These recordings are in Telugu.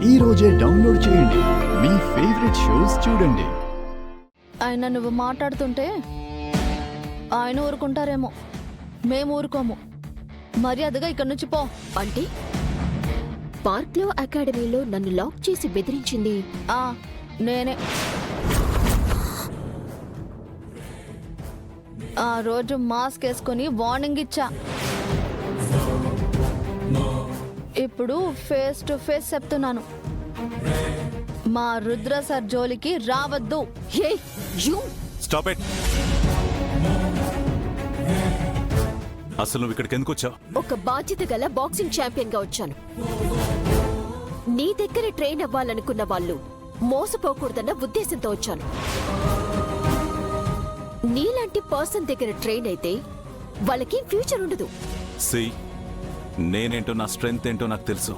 ఈ రోజే డౌన్లోడ్ చేయండి. మీ ఫేవరెట్ షోస్ చూడండి. ఆయన నువ్వు మాట్లాడుతుంటే ఆయన ఊరుకుంటారేమో, మేము ఊరుకోము. మర్యాదగా ఇక్కడి నుంచి పో. అంటే పార్క్లో అకాడమీలో నన్ను లాక్ చేసి బెదిరించింది నేనే. ఆ రోజు మాస్క్ వేసుకొని వార్నింగ్ ఇచ్చా. ఇప్పుడు ఫేస్ టు ఫేస్ చెప్తున్నాను, మా రుద్ర సార్ జోలికి రావద్దు. Hey you stop it. అసలు నువ్వు ఇక్కడికి ఎందుకు వచ్చావు? ఒక బాధ్యత గల బాక్సింగ్ ఛాంపియన్ గా వచ్చాను. నీ దగ్గర ట్రైన్ అవ్వాలనుకున్న వాళ్ళు మోసపోకూడదన్న ఉద్దేశంతో వచ్చాను. నీలాంటి పర్సన్ దగ్గర ట్రైన్ అయితే వాళ్ళకి ఫ్యూచర్ ఉండదు. సి, నేనేంటో నా స్ట్రెంగ్త్ ఏంటో నాకు తెలుసు.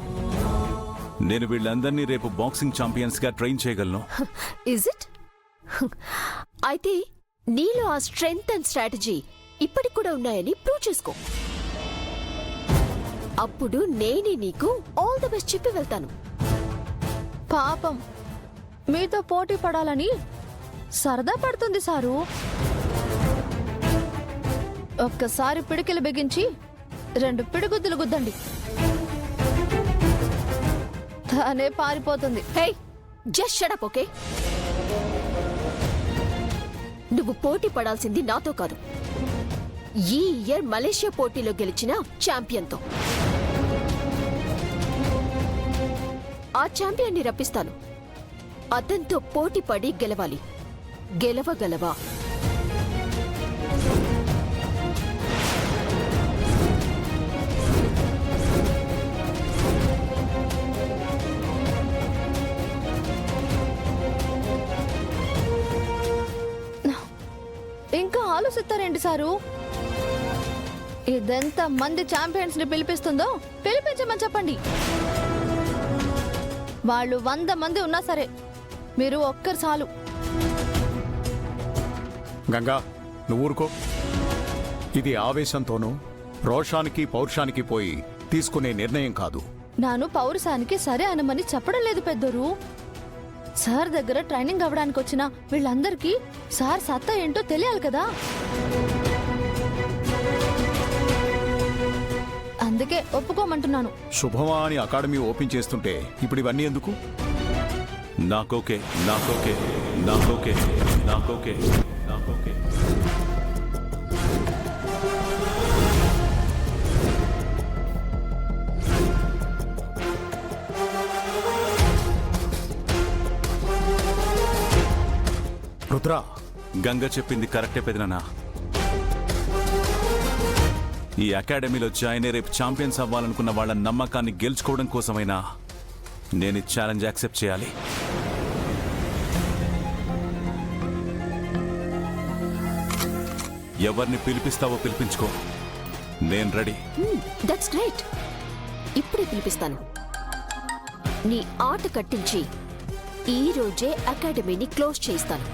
నేను వీళ్ళందరినీ రేపు బాక్సింగ్ ఛాంపియన్స్ గా ట్రైన్ చేయగలను. Is it? అయితే నీలో ఆ స్ట్రెంగ్త్ అండ్ స్ట్రాటజీ ఇప్పటికి కూడా ఉన్నాయని ప్రూవ్ చేసుకో. అప్పుడు నేనే నీకు ఆల్ ది బెస్ట్ చెప్పి వెళ్తాను. పాపం మీతో పోటీ పడాలని సరదా పడుతుంది సారు. ఒక్కసారి పిడికిలు బిగించి 2 పిడిగుద్దులు గుద్దండి, తానే పారిపోతుంది. Hey just shut up, okay? నువ్వు పోటీ పడాల్సింది నాతో కాదు, ఈ ఇయర్ మలేషియా పోటీలో గెలిచిన ఛాంపియన్తో. ఆ ఛాంపియన్ని రప్పిస్తాను. అతనితో పోటీ పడి గెలవాలి. గెలవగలవా? ఇంకా ఆలోచిస్తారేంటి సారు? ఇదెంత మంది ఛాంపియన్స్ ని పిలిపిస్తుందో పిలిపించమని చెప్పండి. వాళ్ళు 100 మంది ఉన్నా సరే మీరు ఒక్కరు చాలు. గంగా, నువ్వు ఊరుకో. ఇది ఆవేశంతోనూ రోషానికి పౌరుషానికి పోయి తీసుకునే నిర్ణయం కాదు. నాను పౌరుషానికి సరే అనమని చెప్పడం లేదు పెద్దరు. సార్ దగ్గర ట్రైనింగ్ అవ్వడానికి వచ్చిన వీళ్ళందరికీ సార్ సత్తా ఏంటో తెలియాలి కదా. అందుకే ఒప్పుకోమంటున్నాను. శుభమా అని అకాడమీ ఓపెన్ చేస్తుంటే ఇప్పుడు ఇవన్నీ ఎందుకు? నాకోకే, నాకోకే, నాకోకే, నాకోకే, నాకోకే. రుద్ర, గంగ చెప్పింది కరెక్టే పెదనాన్న. ఈ అకాడమీలో జాయిన్ రేపు ఛాంపియన్స్ అవ్వాలనుకున్న వాళ్ళ నమ్మకాన్ని గెలుచుకోవడం కోసమైనా నేను ఈ ఛాలెంజ్ యాక్సెప్ట్ చేయాలి. ఎవరిని పిలిపిస్తావో పిలిపించుకో, నేను రెడీ. That's great. ఇప్పుడే పిలిపిస్తాను. నీ ఆట కట్టించి ఈ రోజే అకాడమీని క్లోజ్ చేస్తాను.